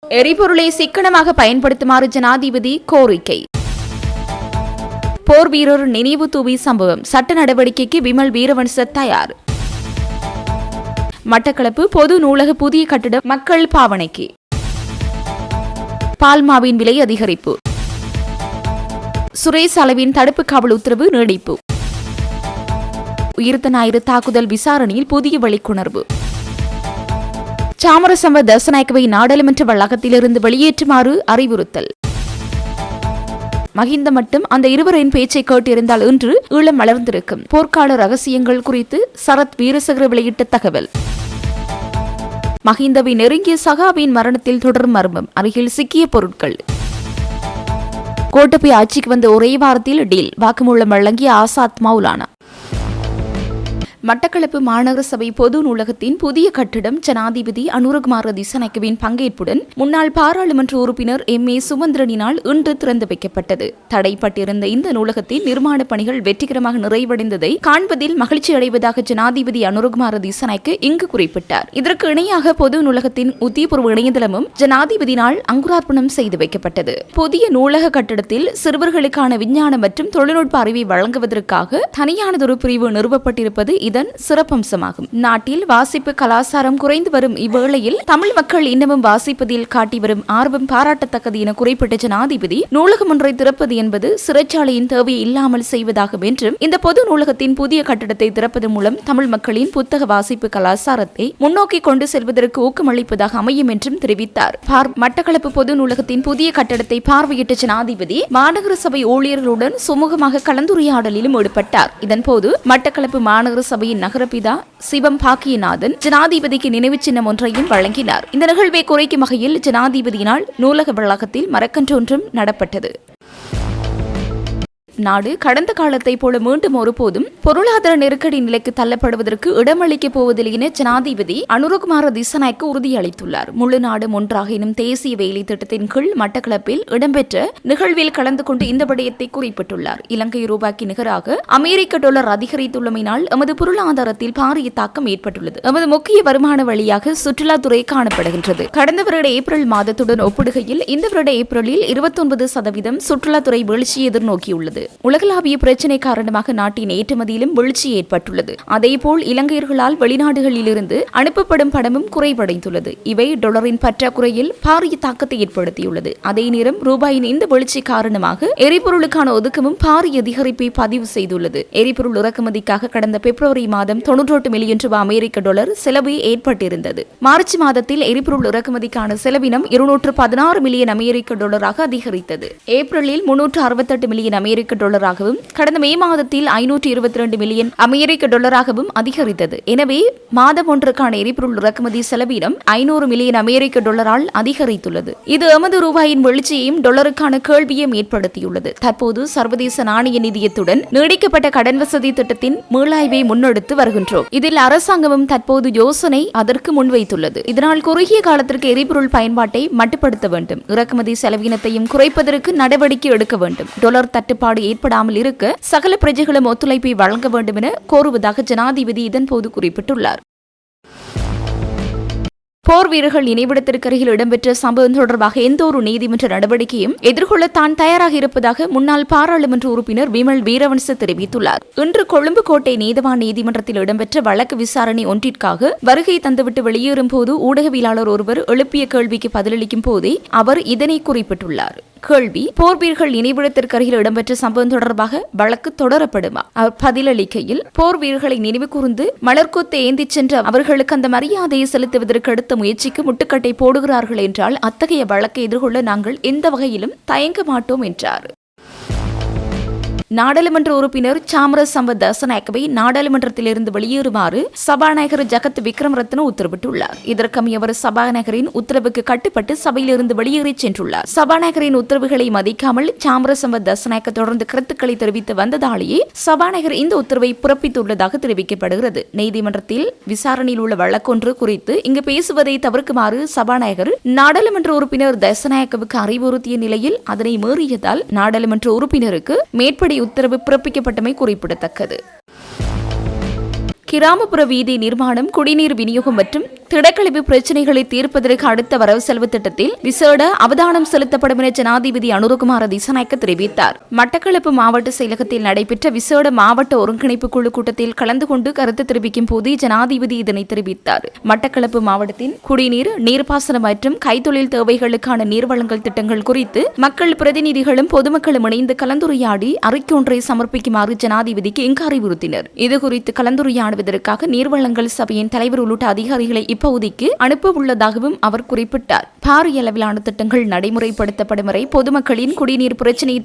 எரிபொருளை சிக்கனமாக பயன்படுத்துமாறு ஜனாதிபதி கோரிக்கை. போர் வீரர் நினைவு தூவி சம்பவம் சட்ட நடவடிக்கைக்கு விமல் வீரவன்ச தயார். மட்டக்களப்பு பொது நூலக புதிய கட்டிடம் மக்கள் பாவனைக்கு. பால்மாவின் விலை அதிகரிப்பு. சுரேஷ் அளவின் தடுப்பு காவல் உத்தரவு நீடிப்பு. உயிர்த்த ஞாயிறு தாக்குதல் விசாரணையில் புதிய வெளிக்கொணர்வு. சாமரசம்ப தசநாயக்கவை நாடாளுமன்ற வளாகத்திலிருந்து வெளியேற்றுமாறு அறிவுறுத்தல். மஹிந்த மட்டும் அந்த இருவரின் பேச்சை கேட்டிருந்தால் இன்று ஈழம் வளர்ந்திருக்கும். போர்க்கால ரகசியங்கள் குறித்து சரத் வீரசேகர வெளியிட்ட தகவல். மஹிந்தவை நெருங்கிய சகாவின் மரணத்தில் தொடர் மர்மம். அருகில் சிக்கிய பொருட்கள். கோட்டபய ஆட்சிக்கு வந்த ஒரே வாரத்தில் டீல். வாக்குமூலம் வழங்கிய ஆசாத் மௌலானா. மட்டக்களப்பு மாநகர சபை பொது நூலகத்தின் புதிய கட்டிடம் ஜனாதிபதி அனுரகுமார திசாநாயக்கவின் பங்கேற்புடன் முன்னாள் பாராளுமன்ற உறுப்பினர் எம். ஏ. சுமந்திரனினால் இன்று திறந்து வைக்கப்பட்டது. தடைப்பட்டிருந்த இந்த நூலகத்தின் நிர்மாண பணிகள் வெற்றிகரமாக நிறைவடைந்ததை காண்பதில் மகிழ்ச்சி அடைவதாக ஜனாதிபதி அனுரகுமார திசாநாயக்க இங்கு குறிப்பிட்டார். இதற்கு இணையாக பொது நூலகத்தின் உத்தியபூர்வ இணையதளமும் ஜனாதிபதியினால் அங்குரார்ப்பணம் செய்து வைக்கப்பட்டது. புதிய நூலக கட்டிடத்தில் சிறுவர்களுக்கான விஞ்ஞான மற்றும் தொழில்நுட்ப அறிவை வழங்குவதற்காக தனியானதொரு பிரிவு நிறுவப்பட்டிருப்பது இதன் சிறப்பம்சமாகும். நாட்டில் வாசிப்பு கலாச்சாரம் குறைந்து வரும் இவ்வேளையில் தமிழ் மக்கள் இன்னமும் வாசிப்பதில் காட்டி வரும் ஆர்வம் பாராட்டத்தக்கது என குறிப்பிட்ட ஜனாதிபதி நூலகம் ஒன்றை திறப்பது என்பது சிறைச்சாலையின் தேவையை இல்லாமல் செய்வதாகும் என்றும் இந்த பொது நூலகத்தின் புதிய கட்டிடத்தை திறப்பதன் மூலம் தமிழ் மக்களின் புத்தக வாசிப்பு கலாச்சாரத்தை முன்னோக்கி கொண்டு செல்வதற்கு ஊக்கமளிப்பதாக அமையும் என்றும் தெரிவித்தார். மட்டக்களப்பு பொது நூலகத்தின் புதிய கட்டடத்தை பார்வையிட்ட ஜனாதிபதி மாநகர சபை ஊழியர்களுடன் சுமூகமாக கலந்துரையாடலிலும் ஈடுபட்டார். இதன்போது மட்டக்களப்பு மாநகர சபையின் நகரபிதா சிவம் பாக்கியநாதன் ஜனாதிபதிக்கு நினைவு சின்னம் ஒன்றையும் வழங்கினார். இந்த நிகழ்வை குறைக்கும் வகையில் ஜனாதிபதியினால் நூலக வளாகத்தில் மரக்கன்றொன்றும் நடப்பட்டது. நாடு கடந்த காலத்தை போல மீண்டும் ஒருபோதும் பொருளாதார நெருக்கடி நிலைக்கு தள்ளப்படுவதற்கு இடமளிக்கப் போவதில்லை என ஜனாதிபதி அனுரகுமார திசாநாயக்க உறுதியளித்துள்ளார். முழு நாடும் ஒன்றாக எனும் தேசிய வேலை திட்டத்தின் கீழ் மட்டக்களப்பில் இடம்பெற்ற நிகழ்வில் கலந்து கொண்டு இந்த விடயத்தை குறிப்பிட்டுள்ளார். இலங்கை ரூபாய்க்கு நிகராக அமெரிக்க டாலர் அதிகரித்துள்ளமையினால் எமது பொருளாதாரத்தில் பாரிய தாக்கம் ஏற்பட்டுள்ளது. எமது முக்கிய வருமான வழியாக சுற்றுலாத்துறை காணப்படுகின்றது. கடந்த வருட ஏப்ரல் மாதத்துடன் ஒப்பிடுகையில் இந்த வருட ஏப்ரலில் 29% சுற்றுலாத்துறை வீழ்ச்சியை எதிர்நோக்கியுள்ளது. உலகளாவிய பிரச்சினை காரணமாக நாட்டின் ஏற்றுமதியிலும் வீழ்ச்சி ஏற்பட்டுள்ளது. அதேபோல் இலங்கையர்களால் வெளிநாடுகளிலிருந்து அனுப்பப்படும் பணமும் குறைவடைந்துள்ளது. இவை டாலரின் பற்றாக்குறையில் பாரிய தாக்கத்தை ஏற்படுத்தியுள்ளது. அதே நேரம் ரூபாயின் இந்த வீழ்ச்சி காரணமாக எரிபொருளுக்கான ஒதுக்கமும் பாரிய அதிகரிப்பை பதிவு செய்துள்ளது. எரிபொருள் இறக்குமதிக்காக கடந்த பிப்ரவரி மாதம் 98 மில்லியன் ரூபாய் அமெரிக்க டாலர் செலவு ஏற்பட்டிருந்தது. மார்ச் மாதத்தில் எரிபொருள் இறக்குமதிக்கான செலவினம் 216 மில்லியன் அமெரிக்க டாலராக அதிகரித்தது. ஏப்ரலில் 368 மில்லியன் அமெரிக்க டாலராகவும் கடந்த மே மாதத்தில் 522 மில்லியன் அமெரிக்க டாலராகவும் அதிகரித்தது. எனவே மாதம் ஒன்றுக்கான எரிபொருள் இறக்குமதி செலவினம் 500 மில்லியன் அமெரிக்க டாலரால் அதிகரித்துள்ளது. இது எமது ரூபாயின் வீழ்ச்சியையும் டாலருக்கான கேள்வியும் ஏற்படுத்தியுள்ளது. தற்போது சர்வதேச நாணய நிதியத்துடன் நீடிக்கப்பட்ட கடன் வசதி திட்டத்தின் மீளாய்வை முன்னெடுத்து வருகின்றோம். இதில் அரசாங்கமும் தற்போது யோசனை அதற்கு முன்வைத்துள்ளது. இதனால் குறுகிய காலத்திற்கு எரிபொருள் பயன்பாட்டை மட்டுப்படுத்த வேண்டும். இறக்குமதி செலவினத்தையும் குறைப்பதற்கு நடவடிக்கை எடுக்க வேண்டும். டாலர் தட்டுப்பாடு ஏற்படாமல் இருக்க சகல பிரஜைகளும் ஒத்துழைப்பை வழங்க வேண்டும் என கோருவதாக ஜனாதிபதி இதன்போது குறிப்பிட்டுள்ளார். போர் வீரர்கள் நினைவிடத்திற்கு அருகில் இடம்பெற்ற சம்பவம் தொடர்பாக எந்த ஒரு நீதிமன்ற நடவடிக்கையும் எதிர்கொள்ள தான் தயாராக இருப்பதாக முன்னாள் பாராளுமன்ற உறுப்பினர் விமல் வீரவன்ச தெரிவித்துள்ளார். இன்று கொழும்பு கோட்டை நீதவான் நீதிமன்றத்தில் இடம்பெற்ற வழக்கு விசாரணை ஒன்றிற்காக வருகை தந்துவிட்டு வெளியேறும் போது ஊடகவியலாளர் ஒருவர் எழுப்பிய கேள்விக்கு பதிலளிக்கும் போதே அவர் இதனை குறிப்பிட்டுள்ளார். கேள்வி: போர் வீரர்கள் நினைவிடத்திற்கு அருகில் இடம்பெற்ற சம்பவம் தொடர்பாக வழக்கு தொடரப்படுமா? அவர் பதிலளிக்கையில், போர் வீரர்களை நினைவு கூர்ந்து மலர்கொத்தை ஏந்திச் சென்ற அவர்களுக்கு அந்த மரியாதையை செலுத்துவதற்கு எடுத்த முயற்சிக்கு முட்டுக்கட்டை போடுகிறார்கள் என்றால் அத்தகைய வழக்கை எதிர்கொள்ள நாங்கள் எந்த வகையிலும் தயங்க மாட்டோம் என்றார். நாடாளுமன்ற உறுப்பினர் சாமரசம்ப தசநாயக்கவை நாடாளுமன்றத்திலிருந்து வெளியேறுமாறு சபாநாயகர் ஜகத் விக்ரமரத்ன உத்தரவிட்டுள்ளார். இதற்கமைய அவர் சபாநாயகரின் உத்தரவுக்கு கட்டுப்பட்டு சபையிலிருந்து வெளியேறி சென்றுள்ளார். சபாநாயகரின் உத்தரவுகளை மதிக்காமல் சாமரசம்ப தசநாயக்க தொடர்ந்து கருத்துக்களை தெரிவித்து வந்ததாலேயே சபாநாயகர் இந்த உத்தரவை பிறப்பித்துள்ளதாக தெரிவிக்கப்படுகிறது. நீதிமன்றத்தில் விசாரணையில் உள்ள வழக்கொன்று குறித்து இங்கு பேசுவதை தவிர்க்குமாறு சபாநாயகர் நாடாளுமன்ற உறுப்பினர் தசநாயக்கவுக்கு அறிவுறுத்திய நிலையில் அதனை மீறியதால் நாடாளுமன்ற உறுப்பினருக்கு மேற்படி உத்தரவு பிறப்பிக்கப்பட்டமை குறிப்பிடத்தக்கது. கிராமப்புற வீதி நிர்மாணம், குடிநீர் விநியோகம் மற்றும் திடக்கழிவு பிரச்சினைகளை தீர்ப்பதற்கு அடுத்த வரவு செலவு திட்டத்தில் விசேட அவதானம் செலுத்தப்படும் என ஜனாதிபதி அனுரகுமார திசாநாயக்க தெரிவித்தார். மட்டக்களப்பு மாவட்ட செயலகத்தில் நடைபெற்ற விசேட மாவட்ட ஒருங்கிணைப்பு குழு கூட்டத்தில் கலந்து கொண்டு கருத்து தெரிவிக்கும் போது ஜனாதிபதி இதனை தெரிவித்தார். மட்டக்களப்பு மாவட்டத்தின் குடிநீர், நீர்ப்பாசனம் மற்றும் கைத்தொழில் தேவைகளுக்கான நீர்வழங்கல் திட்டங்கள் குறித்து மக்கள் பிரதிநிதிகளும் பொதுமக்களும் இணைந்து கலந்துரையாடி அறிக்கை ஒன்றை சமர்ப்பிக்குமாறு ஜனாதிபதிக்கு இங்கு அறிவுறுத்தினர். இதுகுறித்து கலந்துரையாடுவதற்காக நீர்வழங்கல் சபையின் தலைவர் உள்ளிட்ட அதிகாரிகளை இப்பகுதிக்கு அனுப்ப உள்ளதாகவும் அவர் குறிப்பிட்டார். பாரிய அளவிலான திட்டங்கள் நடைமுறைப்படுத்தப்படும் வரை பொதுமக்களின் குடிநீர் பிரச்சினையை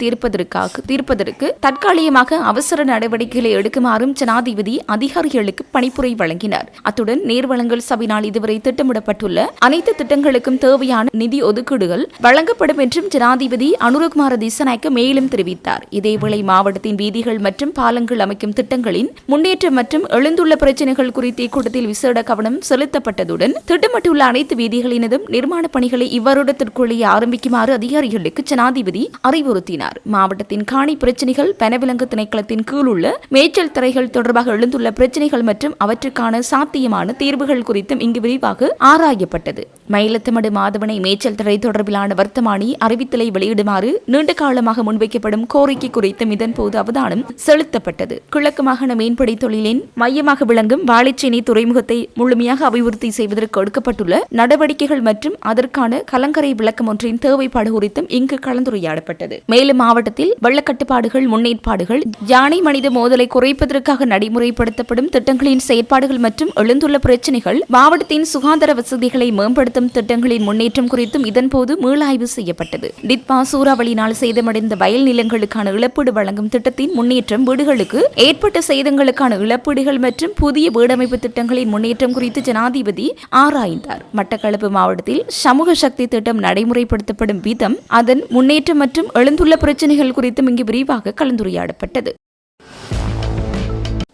தீர்ப்பதற்கு தற்காலிகமாக அவசர நடவடிக்கைகளை எடுக்குமாறும் ஜனாதிபதி அதிகாரிகளுக்கு பணிப்புரை வழங்கினார். அத்துடன் நீர்வழங்கல் சபையினால் இதுவரை திட்டமிடப்பட்டுள்ள அனைத்து திட்டங்களுக்கும் தேவையான நிதி ஒதுக்கீடுகள் வழங்கப்படும் என்றும் ஜனாதிபதி அனுரகுமார திசாநாயக்க மேலும் தெரிவித்தார். இதேவேளை மாவட்டத்தின் வீதிகள் மற்றும் பாலங்கள் அமைக்கும் திட்டங்களின் முன்னேற்றம் மற்றும் எழுந்துள்ள பிரச்சினைகள் குறித்த கூட்டத்தில் விசேட கவனம் செலுத்தப்பட்டதுடன் திட்டமிட்டுள்ள அனைத்து வீதிகளினதும் நிர்மாண பணிகளை இவ்வருடத்திற்குள்ளேயே ஆரம்பிக்குமாறு அதிகாரிகளுக்கு ஜனாதிபதி அறிவுறுத்தினார். மாவட்டத்தின் காணி பிரச்சினைகள், வனவிலங்கு திணைக்களத்தின் கீழ் உள்ள மேய்ச்சல் தரைகள் தொடர்பாக எழுந்துள்ள பிரச்சினைகள் மற்றும் அவற்றுக்கான சாத்தியமான தீர்வுகள் குறித்தும் இங்கு விரிவாக ஆராயப்பட்டது. மயிலத்தமடு மாதவனை மேய்ச்சல் தரை தொடர்பிலான வர்த்தமானி அறிவித்தலை வெளியிடுமாறு நீண்ட காலமாக முன்வைக்கப்படும் கோரிக்கை குறித்தும் இதன்போது அவதானம் செலுத்தப்பட்டது. கிழக்கு மாகாண மீன்பிடி தொழிலின் மையமாக விளங்கும் வாழைச்சேனை துறைமுகத்தை முழுமையாக அபிவிருத்தி செய்வதற்கு எடுக்கப்பட்டுள்ள நடவடிக்கைகள் மற்றும் அதற்கான கலங்கரை விளக்கம் ஒன்றின் தேவைப்பாடு குறித்தும் இங்கு கலந்துரையாடப்பட்டது. மேலும் மாவட்டத்தில் வெள்ளக்கட்டுப்பாடுகள், முன்னேற்பாடுகள், யானை மனித மோதலை குறைப்பதற்காக நடைமுறைப்படுத்தப்படும் திட்டங்களின் செயற்பாடுகள் மற்றும் எழுந்துள்ள பிரச்சினைகள், மாவட்டத்தின் சுகாதார வசதிகளை மேம்படுத்தும் திட்டங்களின் முன்னேற்றம் குறித்தும் இதன்போது மீளாய்வு செய்யப்பட்டது. டிட்பா சூறாவளியினால் சேதமடைந்த வயல் நிலங்களுக்கான இழப்பீடு வழங்கும் திட்டத்தின் முன்னேற்றம், வீடுகளுக்கு ஏற்பட்ட சேதங்களுக்கான இழப்பீடுகள் மற்றும் புதிய வீடமைப்பு திட்டங்களின் முன்னேற்றம் குறித்து ஜனாதிபதி ஆராய்ந்தார். மட்டக்களப்பு மாவட்டத்தில் சமூக சக்தி திட்டம் நடைமுறைப்படுத்தப்படும் விதம், அதன் முன்னேற்றம் மற்றும் எழுந்துள்ள பிரச்சினைகள் குறித்தும் இங்கு விரிவாக கலந்துரையாடப்பட்டது.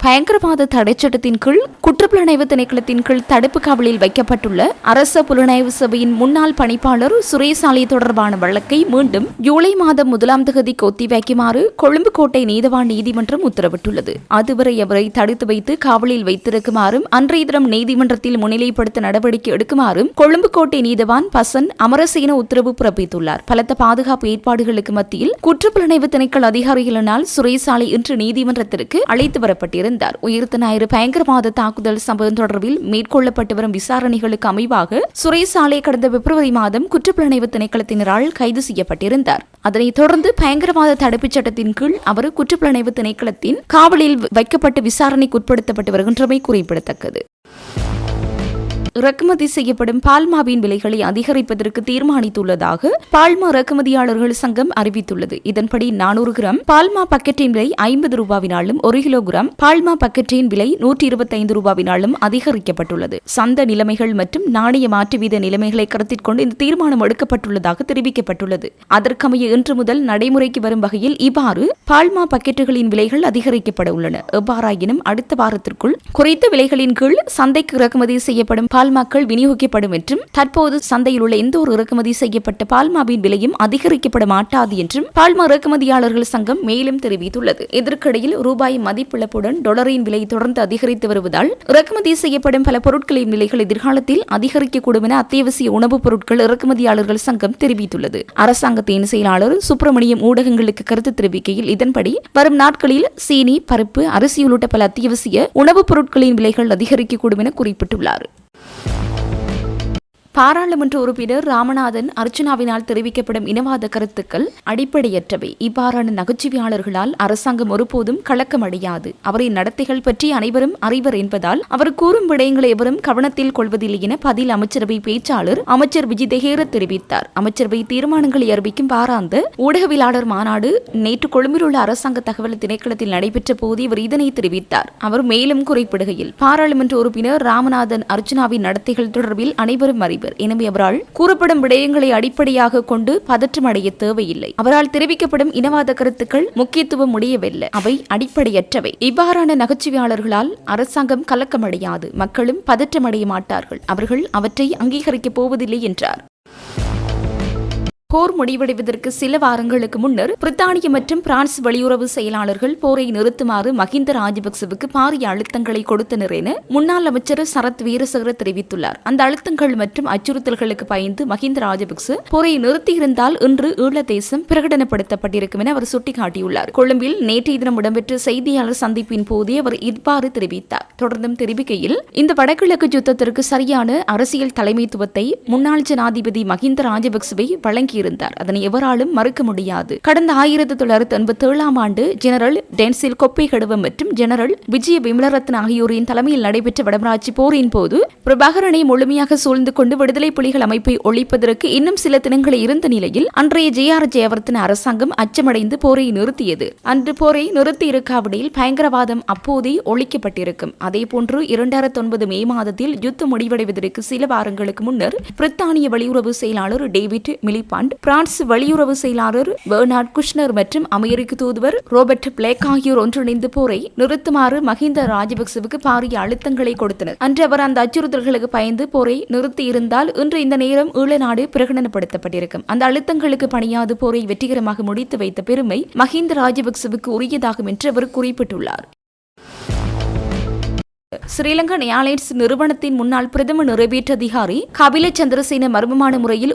பயங்கரவாத தடைச்சட்டத்தின் கீழ் குற்றப்புலனாய்வு திணைக்களத்தின் கீழ் தடுப்பு காவலில் வைக்கப்பட்டுள்ள அரச புலனாய்வு சபையின் முன்னாள் பணிப்பாளர் சுரேசாலை தொடர்பான வழக்கை மீண்டும் ஜூலை மாதம் 1ஆம் தேதிக்கு ஒத்திவைக்குமாறு கொழும்பு கோட்டை நீதவான் நீதிமன்றம் உத்தரவிட்டுள்ளது. அதுவரை அவரை தடுத்து வைத்து காவலில் வைத்திருக்குமாறும் அன்றைய தினம் நீதிமன்றத்தில் முன்னிலைப்படுத்த நடவடிக்கை எடுக்குமாறும் கொழும்பு கோட்டை நீதவான் பசன் அமரசேன உத்தரவு பிறப்பித்துள்ளார். பலத்த பாதுகாப்பு ஏற்பாடுகளுக்கு மத்தியில் குற்றப்புலனாய்வு திணைக்கள அதிகாரிகளினால் சுரேசாலை இன்று நீதிமன்றத்திற்கு அழைத்து வரப்பட்டிருந்தார். உயிர்த்த ஞாயிறு பயங்கரவாத தாக்குதல் சம்பவம் தொடர்பில் மேற்கொள்ளப்பட்டு வரும் விசாரணைகளுக்கு அமைவாக சுரேசாலை கடந்த பிப்ரவரி மாதம் குற்றப்புலனாய்வு திணைக்களத்தினரால் கைது செய்யப்பட்டிருந்தார். அதனைத் தொடர்ந்து பயங்கரவாத தடுப்புச் சட்டத்தின் கீழ் அவர் குற்றப்புலனாய்வு திணைக்களத்தின் காவலில் வைக்கப்பட்டு விசாரணைக்கு உட்படுத்தப்பட்டு வருகின்றமை குறிப்பிடத்தக்கது. இறக்குமதி செய்யப்படும் பால்மாவின் விலைகளை அதிகரிப்பதற்கு தீர்மானித்துள்ளதாக பால்மா இறக்குமதியாளர்கள் சங்கம் அறிவித்துள்ளது. இதன்படி 400 கிராம் பால்மா பக்கெட்டின் விலை 50 ரூபாவினாலும் 1 கிலோகிராம் பால்மா பக்கெட்டின் விலை 125 ரூபாவினாலும் அதிகரிக்கப்பட்டுள்ளது. சந்த நிலைமைகள் மற்றும் நாணய மாற்று வீத நிலைமைகளை கருத்தில் கொண்டு இந்த தீர்மானம் எடுக்கப்பட்டுள்ளதாக தெரிவிக்கப்பட்டுள்ளது. அதற்கமைய இன்று முதல் நடைமுறைக்கு வரும் வகையில் இவ்வாறு பால்மா பக்கெட்டுகளின் விலைகள் அதிகரிக்கப்பட உள்ளன. எவ்வாறாயினும் அடுத்த வாரத்திற்குள் குறித்த விலைகளின் கீழ் சந்தைக்கு இறக்குமதி செய்யப்படும் பால்மாக்கள் விநியோகிக்கப்படும் என்றும் தற்போது சந்தையில் உள்ள எந்த ஒரு இறக்குமதி செய்யப்பட்ட பால்மாவின் விலையும் அதிகரிக்கப்பட மாட்டாது என்றும் பால்மா இறக்குமதியாளர்கள் சங்கம் மேலும் தெரிவித்துள்ளது. இதற்கிடையில் ரூபாய் மதிப்பிழப்புடன் டாலரின் விலை தொடர்ந்து அதிகரித்து வருவதால் இறக்குமதி செய்யப்படும் பல பொருட்களின் விலைகள் எதிர்காலத்தில் அதிகரிக்கக்கூடும் என அத்தியாவசிய உணவுப் பொருட்கள் இறக்குமதியாளர்கள் சங்கம் தெரிவித்துள்ளது. அரசாங்கத்தின் செயலாளர் சுப்பிரமணியம் ஊடகங்களுக்கு கருத்து தெரிவிக்கையில் இதன்படி வரும் நாட்களில் சீனி, பருப்பு, அரிசி உள்ளிட்ட பல அத்தியாவசிய உணவுப் பொருட்களின் விலைகள் அதிகரிக்கக்கூடும் என குறிப்பிட்டுள்ளார். பாராளுமன்ற உறுப்பினர் ராமநாதன் அர்ச்சுனாவினால் தெரிவிக்கப்படும் இனவாத கருத்துக்கள் அடிப்படையற்றவை. இவ்வாறான நகைச்சுவையாளர்களால் அரசாங்கம் ஒருபோதும் கலக்கமடையாது. அவரின் நடத்தைகள் பற்றி அனைவரும் அறிவர் என்பதால் அவர் கூறும் விடயங்களை எவரும் கவனத்தில் கொள்வதில்லை என பதில் அமைச்சரவை பேச்சாளர் அமைச்சர் விஜிதஹேர தெரிவித்தார். அமைச்சரவை தீர்மானங்களை அறிவிக்கும் வாராந்த ஊடகவியலாளர் மாநாடு நேற்று கொழும்பில் உள்ள அரசாங்க தகவல் திணைக்களத்தில் நடைபெற்ற போது இவர் இதனை தெரிவித்தார். அவர் மேலும் குறிப்பிடுகையில், பாராளுமன்ற உறுப்பினர் ராமநாதன் அர்ச்சுனாவின் நடத்தைகள் தொடர்பில் அனைவரும் அறிவர். எனவே அவரால் கூறப்படும் விடயங்களை அடிப்படையாக கொண்டு பதற்றம் அடைய தேவையில்லை. அவரால் தெரிவிக்கப்படும் இனவாத கருத்துக்கள் முக்கியத்துவம் உடையவில்லை, அவை அடிப்படையற்றவை. இவ்வாறான நகைச்சுவையாளர்களால் அரசாங்கம் கலக்கமடையாது, மக்களும் பதற்றமடைய மாட்டார்கள். அவர்கள் அவற்றை அங்கீகரிக்கப் போவதில்லை என்றார். போர் முடிவடைவதற்கு சில வாரங்களுக்கு முன்னர் பிரித்தானிய மற்றும் பிரான்ஸ் வெளியுறவு செயலாளர்கள் போரை நிறுத்துமாறு மஹிந்த ராஜபக்சவுக்கு பாரிய அழுத்தங்களை கொடுத்தனர் என முன்னாள் அமைச்சர் சரத் வீரசேகர தெரிவித்துள்ளார். அந்த அழுத்தங்கள் மற்றும் அச்சுறுத்தல்களுக்கு பயந்து மஹிந்த ராஜபக்ச போரை நிறுத்தியிருந்தால் இன்று ஈழதேசம் பிரகடனப்படுத்தப்பட்டிருக்கும் என அவர் சுட்டிக்காட்டியுள்ளார். கொழும்பில் நேற்றைய தினம் இடம்பெற்ற செய்தியாளர் சந்திப்பின் போதே அவர் இவ்வாறு தெரிவித்தார். தொடர்ந்தும் தெரிவிக்கையில், இந்த வடகிழக்கு யுத்தத்திற்கு சரியான அரசியல் தலைமைத்துவத்தை முன்னாள் ஜனாதிபதி மஹிந்த ராஜபக்சவை வழங்கி இருந்தார். அதனை எவராலும் மறுக்க முடியாது. கடந்த 1987 ஆண்டு ஜெனரல் டென்சில் கொப்பைகடுவ மற்றும் ஜெனரல் விஜய விமலரத்ன ஆகியோரின் தலைமையில் நடைபெற்ற வடமராட்சி போரின் போது பிரபாகரனை முழுமையாக சூழ்ந்து கொண்டு விடுதலை புலிகள் அமைப்பை ஒழிப்பதற்கு இன்னும் சில தினங்களே இருந்த நிலையில் அன்றைய ஜே.ஆர். ஜெயவர்தன அரசாங்கம் அச்சமடைந்து போரை நிறுத்தியது. அன்று போரை நிறுத்தி இருக்காவிடையில் பயங்கரவாதம் அப்போதே ஒழிக்கப்பட்டிருக்கும். அதேபோன்று 2009 மே மாதத்தில் யுத்தம் முடிவடைவதற்கு சில வாரங்களுக்கு முன்னர் பிரித்தானிய வெளியுறவு செயலாளர் டேவிட் மிலிபாண்ட், பிரான்ஸ் வெளியுறவு செயலாளர் பெர்னார்ட் குஷ்னர் மற்றும் அமெரிக்க தூதுவர் ரோபர்ட் பிளேக் ஆகியோர் ஒன்றிணைந்து போரை நிறுத்துமாறு மஹிந்த ராஜபக்சவுக்கு பாரிய அழுத்தங்களை கொடுத்தனர். அன்று அவர் அந்த அச்சுறுத்தல்களுக்கு பயந்து போரை நிறுத்தியிருந்தால் இன்று இந்த நேரம் ஈழநாடு பிரகடனப்படுத்தப்பட்டிருக்கும். அந்த அழுத்தங்களுக்கு பணியாது போரை வெற்றிகரமாக முடித்து வைத்த பெருமை மஹிந்த ராஜபக்சவுக்கு உரியதாகும் என்று அவர் குறிப்பிட்டுள்ளார். ஸ்ரீலங்கன் ஏர்லைன்ஸ் நிறுவனத்தின் முன்னாள் பிரதம நிறைவேற்று அதிகாரி கபில சந்திரசேன மர்மமான முறையில்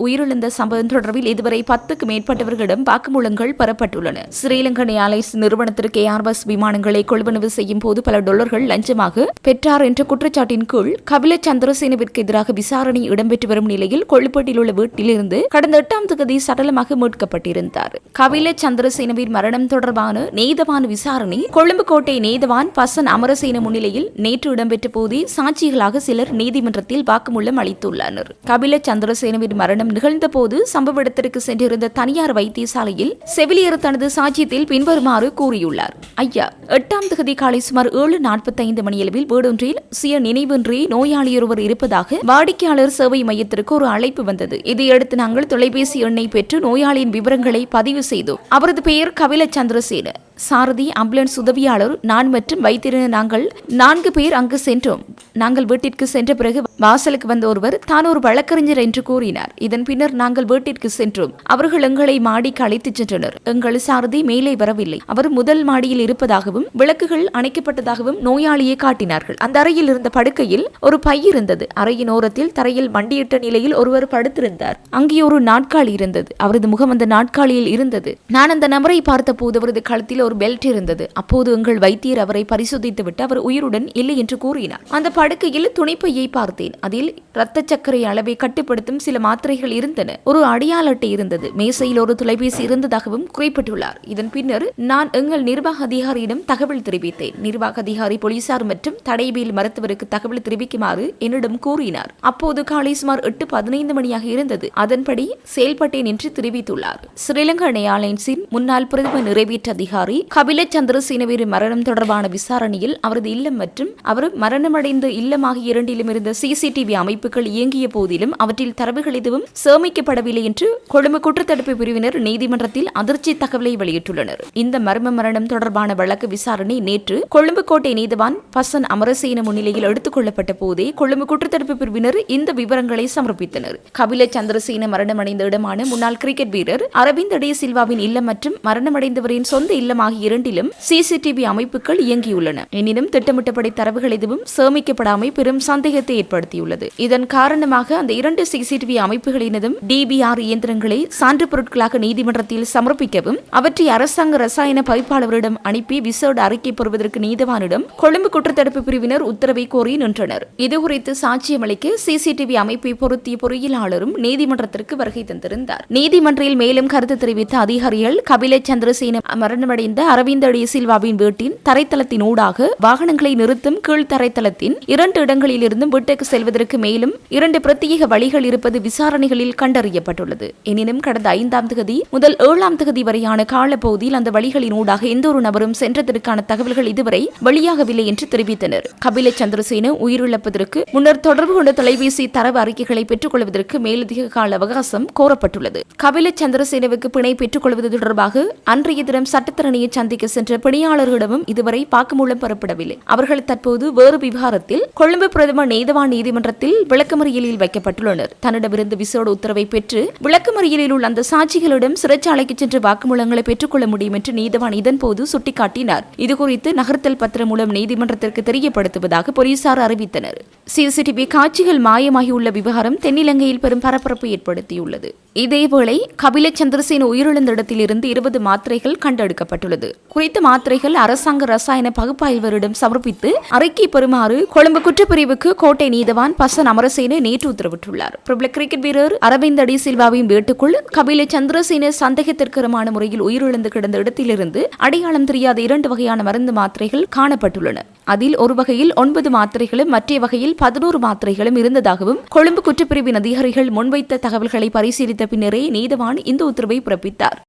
உயிரிழந்த சம்பவம் தொடர்பில் இதுவரை 10க்கு மேற்பட்டவர்களிடம் வாக்குமூலங்கள் பெறப்பட்டுள்ளன. ஸ்ரீலங்கன் ஏர்லைன்ஸ் நிறுவனத்திற்கு ஏர்பஸ் விமானங்களை கொள்வனவு செய்யும் போது பல டாலர்கள் லஞ்சமாக பெற்றார் என்ற குற்றச்சாட்டின் கீழ் கபில சந்திரசேனவிற்கு எதிராக விசாரணை இடம்பெற்று வரும் நிலையில் கொள்ளுப்பட்டில் உள்ள வீட்டிலிருந்து கடந்த 8ஆம் தேதி சடலமாக மீட்கப்பட்டிருந்தார். கபில சந்திரசேனவின் மரணம் தொடர்பான நீதவான் விசாரணை கொழும்பு கோட்டை நீதவான் பசன் அமரசேன முன்னிலையில் நேற்று இடம்பெற்ற போதே சாட்சிகளாக சிலர் நீதிமன்றத்தில் வாக்குமூலம் அளித்துள்ளனர். கபில சந்திரசேனவின் மரணம் நிகழ்ந்த போது சம்பவ இடத்திற்கு சென்றிருந்த தனியார் வைத்தியசாலையில் செவிலியர் தனது சாட்சியத்தில் பின்வருமாறு கூறியுள்ளார். ஐயா, 8ஆம் தேதி காலை சுமார் 7:45 மணியளவில் வீடொன்றில் சுய நினைவின்றி நோயாளியொருவர் இருப்பதாக வாடிக்கையாளர் சேவை மையத்திற்கு ஒரு அழைப்பு வந்தது. இதையடுத்து நாங்கள் தொலைபேசி எண்ணை பெற்று நோயாளியின் விவரங்களை பதிவு செய்தோம். அவரது பெயர் கபில சந்திரசேன. சாரதி, ஆம்புலன்ஸ் உதவியாளர், நான் மற்றும் வைத்தியர் நாங்கள் 4 பேர் அங்கு சென்றோம். நாங்கள் வீட்டிற்கு சென்ற பிறகு வாசலுக்கு வந்த ஒருவர் தான் ஒரு வழக்கறிஞர் என்று கூறினார். இதன் பின்னர் நாங்கள் வீட்டிற்கு சென்றோம். அவர்கள் எங்களை மாடிக்கு அழைத்துச் சென்றனர். எங்கள் சாரதி மேலே வரவில்லை. அவர் முதல் மாடியில் இருப்பதாகவும் விளக்குகள் அணைக்கப்பட்டதாகவும் நோயாளியை காட்டினார்கள். அந்த அறையில் இருந்த படுக்கையில் ஒரு பை இருந்தது. அறையின் ஓரத்தில் தரையில் மண்டியிட்ட நிலையில் ஒருவர் படுத்திருந்தார். அங்கே ஒரு நாட்காலி இருந்தது. அவரது முகம் அந்த நாட்காலியில் இருந்தது. நான் அந்த நபரை பார்த்த போது அவரது கழுத்தில் ஒரு பெல்ட் இருந்தது. அப்போது எங்கள் வைத்தியர் அவரை பரிசோதித்துவிட்டு அவர் உயிருடன் இல்லை என்று கூறினார். அந்த படுக்கையில் துணிப்பையை பார்த்தேன். அதில் இரத்த சர்க்கரை அளவை கட்டுப்படுத்தும் சில மாத்திரைகள் இருந்தன. ஒரு அடையாள அட்டை இருந்தது. மேசையில் ஒரு தொலைபேசி இருந்ததாகவும் குறிப்பிட்டுள்ளார். இதன் பின்னர் நான் எங்கள் நிர்வாக அதிகாரியிடம் தகவல் தெரிவித்தேன். நிர்வாக அதிகாரி போலீசார் மற்றும் தடைவியல் மருத்துவருக்கு தகவல் தெரிவிக்குமாறு என்னிடம் கூறினார். அப்போது காலை சுமார் 8:15 மணியாக இருந்தது. அதன்படி செயல்பட்டேன் என்று தெரிவித்துள்ளார். ஸ்ரீலங்கன் ஏர்லைன்ஸின் முன்னாள் பிரதம நிறைவேற்று அதிகாரி கபில சந்திரசேனவின் மரணம் தொடர்பான விசாரணையில் அவரது இல்லம் மற்றும் அவர் மரணமடைந்த இல்லம் ஆகிய இரண்டிலும் இருந்த சிசிடிவி அமைப்புகள் இயங்கிய போதிலும் அவற்றில் தரவுகள் எதுவும் சேமிக்கப்படவில்லை என்று கொழும்பு குற்றத்தடுப்பு பிரிவினர் நீதிமன்றத்தில் அதிர்ச்சி தகவலை வெளியிட்டுள்ளனர். இந்த மர்ம மரணம் தொடர்பான வழக்கு விசாரணை நேற்று கொழும்பு கோட்டை நீதவான் பசன் அமரசேன முன்னிலையில் எடுத்துக் கொள்ளப்பட்ட போதே கொழும்பு குற்றத்தடுப்பு பிரிவினர் இந்த விவரங்களை சமர்ப்பித்தனர். கபில சந்திரசேன மரணமடைந்த இடமான முன்னாள் கிரிக்கெட் வீரர் அரவிந்த் டே சில்வாவின் இல்லம் மற்றும் மரணமடைந்தவரின் சொந்த இல்லம் ஆகிய இரண்டிலும் சிசிடிவி அமைப்புகள் இயங்கியுள்ளன. எனினும் திட்டமிட்டபடி தரவுகள் எதுவும் சேமிக்கப்படாமை பெரும் சந்தேகத்தை ஏற்படுத்தியுள்ளது. இதன் காரணமாக அந்த 2 சிசிடிவி அமைப்புகளினதும் டிபிஆர் இயந்திரங்களை சான்று பொருட்களாக நீதிமன்றத்தில் சமர்ப்பிக்கவும் அவற்றை அரசாங்க ரசாயன பயிற்பாளரிடம் அனுப்பி விசேட அறிக்கை பெறுவதற்கு நீதவானிடம் கொழும்பு குற்றத்தடுப்பு பிரிவினர் உத்தரவை கோரி நின்றனர். இதுகுறித்து சாட்சியம் அளிக்க சிசிடிவி அமைப்பை பொருத்திய பொறியியலாளரும் நீதிமன்றத்திற்கு வருகை தந்திருந்தார். நீதிமன்றில் மேலும் கருத்து தெரிவித்த அதிகாரிகள் கபில சந்திரசேன மரணமடைந்த அரவிந்த் டி சில்வாவின் வீட்டின் தரைத்தளத்தின் ஊடாக வாகனங்களை நிறுத்தும் கீழ் தரைத்தளத்தின் 2 இடங்களில் இருந்தும் வீட்டுக்கு செல்வதற்கு மேலும் 2 பிரத்யேக வழிகள் இருப்பது விசாரணைகளில் கண்டறியப்பட்டுள்ளது. எனினும் கடந்த 5ஆம் தேதி முதல் 7ஆம் தேதி வரையான காலப்பகுதியில் அந்த வழிகளின் ஊடாக எந்த ஒரு நபரும் சென்றதற்கான தகவல்கள் இதுவரை வெளியாகவில்லை என்று தெரிவித்தனர். கபில சந்திரசேன உயிரிழப்பதற்கு முன்னர் தொடர்பு கொண்ட தொலைபேசி தரவு அறிக்கைகளை பெற்றுக் கொள்வதற்கு மேலதிக கால அவகாசம் கோரப்பட்டுள்ளது. கபில சந்திரசேனவுக்கு பிணை பெற்றுக் கொள்வது தொடர்பாக அன்றைய தினம் சட்டத்தரணி விசாரணையை சந்திக்க சென்ற பணியாளர்களிடமும் இதுவரை வாக்குமூலம் பெறப்படவில்லை. அவர்கள் தற்போது வேறு விவகாரத்தில் கொழும்பு பிரதம நீதவான் நீதிமன்றத்தில் விளக்கமறியலில் வைக்கப்பட்டுள்ளனர். தன்னிடமிருந்து விசேட உத்தரவை பெற்று விளக்கமறியலில் உள்ள அந்த சாட்சிகளிடம் சிறைச்சாலைக்கு சென்று வாக்குமூலங்களை பெற்றுக்கொள்ள முடியும் என்று நீதவான் இதன்போது சுட்டிக்காட்டினார். இதுகுறித்து நகர்த்தல் பத்திரம் மூலம் நீதிமன்றத்திற்கு தெரியப்படுத்துவதாக போலீசார் அறிவித்தனர். சிசிடிவி காட்சிகள் மாயமாகியுள்ள விவகாரம் தென்னிலங்கையில் பெரும் பரபரப்பை ஏற்படுத்தியுள்ளது. இதேவேளை கபில சந்திரசேன உயிரிழந்த இடத்திலிருந்து 20 மாத்திரைகள் கண்டெடுக்கப்பட்டுள்ளது. குறித்த மாத்திரைகள் அரசாங்க ரசாயன பகுப்பாய்வரிடம் சமர்ப்பித்து அறிக்கை பெறுமாறு கொழும்பு குற்றப்பிரிவுக்கு கோட்டை நீதவான் பசன் அமரசேன நேற்று உத்தரவிட்டுள்ளார். பிரபல கிரிக்கெட் வீரர் அரவிந்த் அடி சில்வாவின் வீட்டுக்குள் கபில சந்திரசேன சந்தேகத்திற்கரமான முறையில் உயிரிழந்து கிடந்த இடத்திலிருந்து அடையாளம் தெரியாத 2 வகையான மருந்து மாத்திரைகள் காணப்பட்டுள்ளன. அதில் ஒரு வகையில் 9 மாத்திரைகளும் மற்ற வகையில் 11 மாத்திரைகளும் இருந்ததாகவும் கொழும்பு குற்றப்பிரிவின் அதிகாரிகள் முன்வைத்த தகவல்களை பரிசீலித்த பின்னரே நீதவான் இந்த உத்தரவை பிறப்பித்தார்.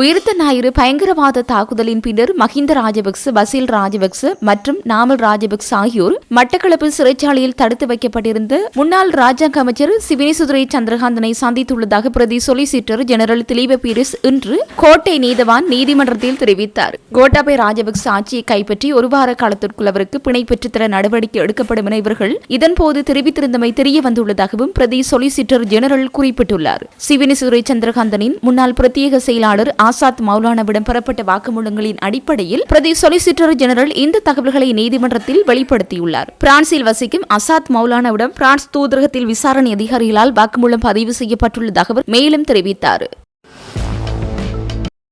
உயிர்த்த ஞாயிறு பயங்கரவாத தாக்குதலின் பின்னர் மஹிந்த ராஜபக்ச, பசில் ராஜபக்ச மற்றும் நாமல் ராஜபக்ச ஆகியோர் மட்டக்களப்பு சிறைச்சாலையில் தடுத்து வைக்கப்பட்டிருந்த முன்னாள் ராஜாங்க அமைச்சர் சிவினிசுதுரை சந்திரகாந்தனை சந்தித்துள்ளதாக பிரதி சொலிசிட்டர் ஜெனரல் திலீப பீரிஸ் இன்று கோட்டை நீதவான் நீதிமன்றத்தில் தெரிவித்தார். கோட்டாபய ராஜபக்ச ஆட்சியை கைப்பற்றி ஒரு வார காலத்திற்குள் அவருக்கு பிணை பெற்றுத்தர நடவடிக்கை எடுக்கப்படும் என இவர்கள் இதன்போது தெரிவித்திருந்தமை தெரிய வந்துள்ளதாகவும் பிரதி சொலிசிட்டர் ஜெனரல் குறிப்பிட்டுள்ளார். சிவினிசுதுரை சந்திரகாந்தனின் முன்னாள் பிரத்யேக செயலாளர் ஆசாத் மௌலானாவிடம் பெறப்பட்ட வாக்குமூலங்களின் அடிப்படையில் பிரதி சொலிசிட்டர் ஜெனரல் இந்த தகவல்களை நீதிமன்றத்தில் வெளிப்படுத்தியுள்ளார். பிரான்சில் வசிக்கும் ஆசாத் மௌலானாவிடம் பிரான்ஸ் தூதரகத்தில் விசாரணை அதிகாரிகளால் வாக்குமூலம் பதிவு செய்யப்பட்டுள்ளதாக அவர் மேலும் தெரிவித்தார்.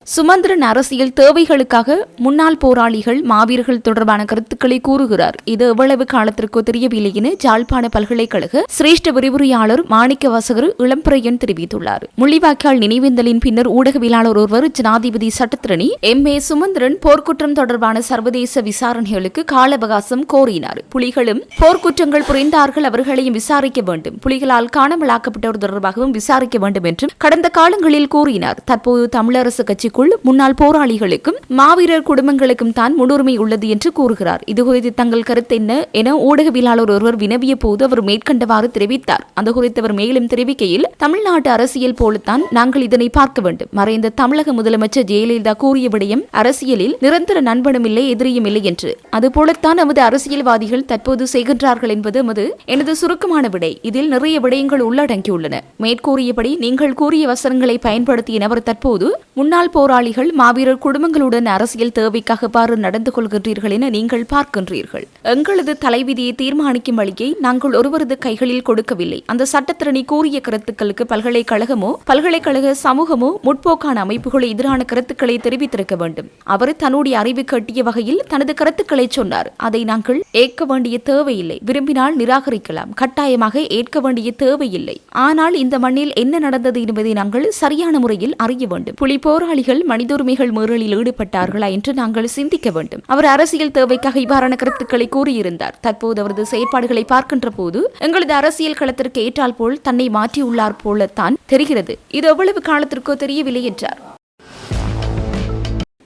சுமந்திரன் அரசியல் தேவைகளுக்காக முன்னாள் போராளிகள் மாவீரர்கள் தொடர்பான கருத்துக்களை கூறுகிறார். இது எவ்வளவு காலத்திற்கோ தெரியவில்லை என ஜாழ்ப்பாண பல்கலைக்கழக சிரேஷ்ட விரிவுரையாளர் மாணிக்க வாசகர் இளம்பிரையன் தெரிவித்துள்ளார். முள்ளிவாய்க்கால் நினைவேந்தலின் பின்னர் ஊடகவியலாளர் ஒருவர் ஜனாதிபதி சட்டத்திரணி M.A. சுமந்திரன் போர்க்குற்றம் தொடர்பான சர்வதேச விசாரணைகளுக்கு கால அவகாசம் கோரினார். புலிகளும் போர்க்குற்றங்கள் புரிந்தார்கள், அவர்களையும் விசாரிக்க வேண்டும். புலிகளால் காணாமலாக்கப்பட்டவர் தொடர்பாகவும் விசாரிக்க வேண்டும் என்றும் கடந்த காலங்களில் கூறினார். தற்போது தமிழரசு கட்சி முன்னாள் போராளிகளுக்கும் மாவீரர் குடும்பங்களுக்கும் தான் முன்னுரிமை உள்ளது என்று கூறுகிறார். இதுகுறித்து தங்கள் கருத்து என்ன என ஊடகவியலாளர் ஒருவர் வினவிய போது அவர் மேற்கண்டவாறு தெரிவித்தார். அது குறித்து அவர் மேலும் தெரிவிக்கையில், தமிழ்நாட்டு அரசியல் போலத்தான் நாங்கள் இதனை பார்க்க வேண்டும். மறைந்த தமிழக முதலமைச்சர் ஜெயலலிதா கூறிய விடயம் அரசியலில் நிரந்தர நண்பனும் இல்லை, எதிரியும் இல்லை என்று. அதுபோலத்தான் நமது அரசியல்வாதிகள் தற்போது செய்கின்றார்கள் என்பது எனது சுருக்கமான விடை. இதில் நிறைய விடயங்கள் உள்ளடங்கியுள்ளன. மேற்கூறியபடி நீங்கள் கூறிய வசனங்களை பயன்படுத்திய நபர் தற்போது முன்னாள் போராளிகள் மாவீரர் குடும்பங்களுடன் அரசியல் தேவைக்காக பாரு நடந்து கொள்கின்றீர்கள் என நீங்கள் பார்க்கின்றீர்கள். எங்களது தலைவிதியை தீர்மானிக்கும் வழியை நாங்கள் ஒருவரது கைகளில் கொடுக்கவில்லை. அந்த சட்டத்திரணி கூறிய கருத்துக்களுக்கு பல்கலைக்கழகமோ பல்கலைக்கழக சமூகமோ முற்போக்கான அமைப்புகளை எதிரான கருத்துக்களை தெரிவித்திருக்க வேண்டும். அவர் தன்னுடைய அறிவு கட்டிய வகையில் தனது கருத்துக்களை சொன்னார். அதை நாங்கள் ஏற்க வேண்டிய தேவையில்லை. விரும்பினால் நிராகரிக்கலாம், கட்டாயமாக ஏற்க வேண்டிய தேவையில்லை. ஆனால் இந்த மண்ணில் என்ன நடந்தது என்பதை நாங்கள் சரியான முறையில் அறிய வேண்டும். புலி போராளிகள் மனித உரிமைகள் மீறலில் ஈடுபட்டார்களா என்று நாங்கள் சிந்திக்க வேண்டும். அவர் அரசியல் தேவைக்காக இவ்வாறான கருத்துக்களை கூறியிருந்தார். தற்போது அவரது செயற்பாடுகளை பார்க்கின்ற போது எங்களது அரசியல் களத்திற்கு ஏற்றால் போல் தன்னை மாற்றியுள்ளார் போலத்தான் தெரிகிறது. இது எவ்வளவு காலத்திற்கோ தெரியவில்லை என்றார்.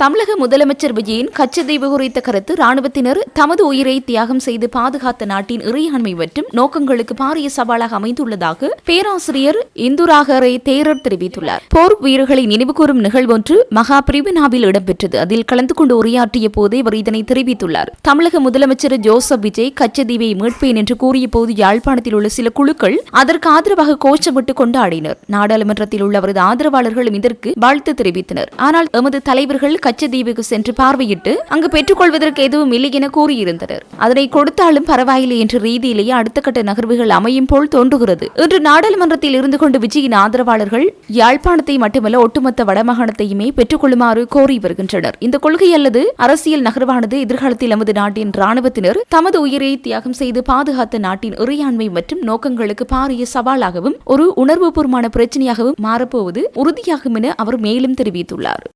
தமிழக முதலமைச்சர் விஜயின் கச்சத்தீவு குறித்த கருத்து ராணுவத்தினர் தமது உயிரை தியாகம் செய்து பாதுகாத்த நாட்டின் இறையாண்மை மற்றும் நோக்கங்களுக்கு பாரிய சவாலாக அமைந்துள்ளதாக பேராசிரியர் இந்துராகரை தேரர் தெரிவித்துள்ளார். போர் வீரர்களை நினைவுகூரும் நிகழ்வொன்று மகா பிரிவினாவில் இடம்பெற்றது. அதில் கலந்து கொண்டு உரையாற்றிய போதே அவர் இதனை தெரிவித்துள்ளார். தமிழக முதலமைச்சர் ஜோசப் விஜய் கச்சத்தீவை மீட்பேன் என்று கூறிய போது யாழ்ப்பாணத்தில் உள்ள சில குழுக்கள் அதற்கு ஆதரவாக கோஷமிட்டு கொண்டாடினர். நாடாளுமன்றத்தில் உள்ள அவரது ஆதரவாளர்களும் இதற்கு வாழ்த்து தெரிவித்தனர். ஆனால் எமது தலைவர்கள் கச்சத்தீவுக்கு சென்று பார்வையிட்டு அங்கு பெற்றுக் கொள்வதற்கு எதுவும் இல்லை என கூறியிருந்தனர். அதனை கொடுத்தாலும் பரவாயில்லை என்ற ரீதியிலேயே அடுத்த கட்ட நகர்வுகள் அமையும் போல் தோன்றுகிறது. இன்று நாடாளுமன்றத்தில் இருந்து கொண்டு விஜயின் ஆதரவாளர்கள் யாழ்ப்பாணத்தை மட்டுமல்ல ஒட்டுமொத்த வடமாகாணத்தையுமே பெற்றுக் கொள்ளுமாறு கோரி வருகின்றனர். இந்த கொள்கை அல்லது அரசியல் நகர்வானது எதிர்காலத்தில் நமது நாட்டின் ராணுவத்தினர் தமது உயிரை தியாகம் செய்து பாதுகாத்த நாட்டின் இறையாண்மை மற்றும் நோக்கங்களுக்கு பாரிய சவாலாகவும் ஒரு உணர்வுபூர்வமான பிரச்சனையாகவும் மாறப்போவது உறுதியாகும் என அவர் மேலும் தெரிவித்துள்ளார்.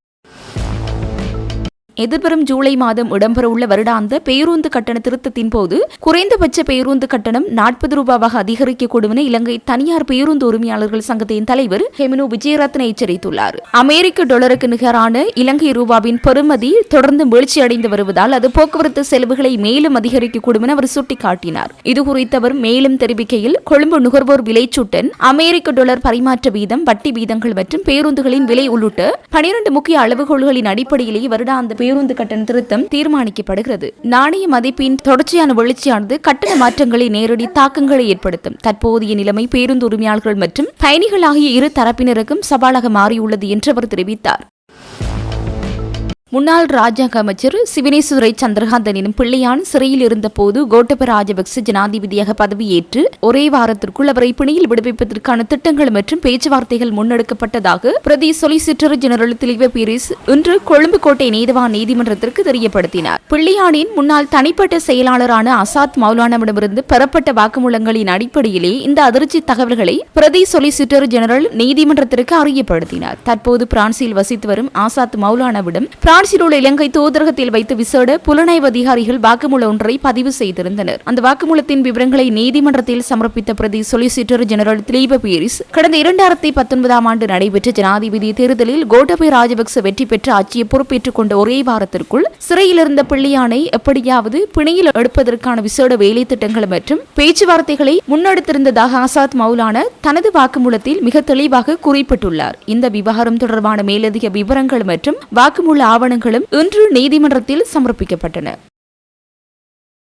எதிர்வரும் ஜூலை மாதம் இடம்பெறவுள்ள வருடாந்த பேருந்து கட்டண திருத்தத்தின் போது குறைந்தபட்ச பேருந்து கட்டணம் 40 ரூபாவாக அதிகரிக்கக்கூடும் என இலங்கை தனியார் பேருந்து உரிமையாளர்கள் சங்கத்தின் தலைவர் ஹெமினு விஜயரத்ன எச்சரித்துள்ளார். அமெரிக்க டாலருக்கு நிகரான இலங்கை ரூபாவின் பெறுமதி தொடர்ந்து வீழ்ச்சியடைந்து வருவதால் அது போக்குவரத்து செலவுகளை மேலும் அதிகரிக்கக்கூடும் என அவர் சுட்டிக்காட்டினார். இதுகுறித்து அவர் மேலும் தெரிவிக்கையில், கொழும்பு நுகர்வோர் விலைச்சூட்டன், அமெரிக்க டாலர் பரிமாற்ற வீதம், வட்டி வீதங்கள் மற்றும் பேருந்துகளின் விலை உள்ளிட்ட 12 முக்கிய அளவுகோல்களின் அடிப்படையிலேயே வருடாந்த பேருந்து கட்டண திருத்தம் தீர்மானிக்கப்படுகிறது. நாணய மதிப்பின் தொடர்ச்சியான வீழ்ச்சியானது கட்டண மாற்றங்களை நேரடி தாக்கங்களை ஏற்படுத்தும். தற்போதைய நிலைமை பேருந்து உரிமையாளர்கள் மற்றும் பயணிகள் ஆகிய இரு தரப்பினருக்கும் சவாலாக மாறியுள்ளது என்று அவர் தெரிவித்தார். முன்னாள் ராஜாங்க அமைச்சர் சிவனேஸ்வரை சந்திரகாந்தன் எனும் பிள்ளையான் சிறையில் இருந்தபோது கோட்டபய ராஜபக்ச ஜனாதிபதியாக பதவியேற்று ஒரே வாரத்திற்குள் அவரை பிணையில் விடுவிப்பதற்கான திட்டங்கள் மற்றும் பேச்சுவார்த்தைகள் முன்னெடுக்கப்பட்டதாக பிரதி சொலிசிட்டர் ஜெனரல் திலீப பீரிஸ் இன்று கொழும்பு கோட்டை நீதவான் நீதிமன்றத்திற்கு தெரியப்படுத்தினார். பிள்ளையானின் முன்னாள் தனிப்பட்ட செயலாளரான அசாத் மௌலானாவிடமிருந்து பெறப்பட்ட வாக்குமூலங்களின் அடிப்படையிலே இந்த அதிர்ச்சி தகவல்களை பிரதி சொலிசிட்டர் ஜெனரல் நீதிமன்றத்திற்கு அறியப்படுத்தினார். தற்போது பிரான்சில் வசித்து வரும் ஆசாத் மௌலானாவிடம் பிரான்சில் உள்ள இலங்கை தூதரகத்தில் வைத்து விசேட புலனாய்வு அதிகாரிகள் வாக்குமூலம் ஒன்றை பதிவு செய்திருந்தனர். அந்த வாக்குமூலத்தின் விவரங்களை நீதிமன்றத்தில் சமர்ப்பித்த பிரதி சொலிசிட்டர் ஜெனரல் திலீப பீரிஸ், கடந்த 2019 ஆண்டு நடைபெற்ற ஜனாதிபதி தேர்தலில் கோட்டபய ராஜபக்ச வெற்றி பெற்று ஆட்சியை பொறுப்பேற்றுக் கொண்ட ஒரே வாரத்திற்குள் சிறையில் இருந்த பிள்ளையானை எப்படியாவது பிணையில் எடுப்பதற்கான விசேட வேலை திட்டங்கள் மற்றும் பேச்சுவார்த்தைகளை முன்னெடுத்திருந்ததாக ஆசாத் மௌலானா தனது வாக்குமூலத்தில் மிக தெளிவாக குறிப்பிட்டுள்ளார். இந்த விவகாரம் தொடர்பான மேலதிக விவரங்கள் மற்றும் வாக்குமூல ஆவணங்களும் இன்று நீதிமன்றத்தில் சமர்ப்பிக்கப்பட்டன.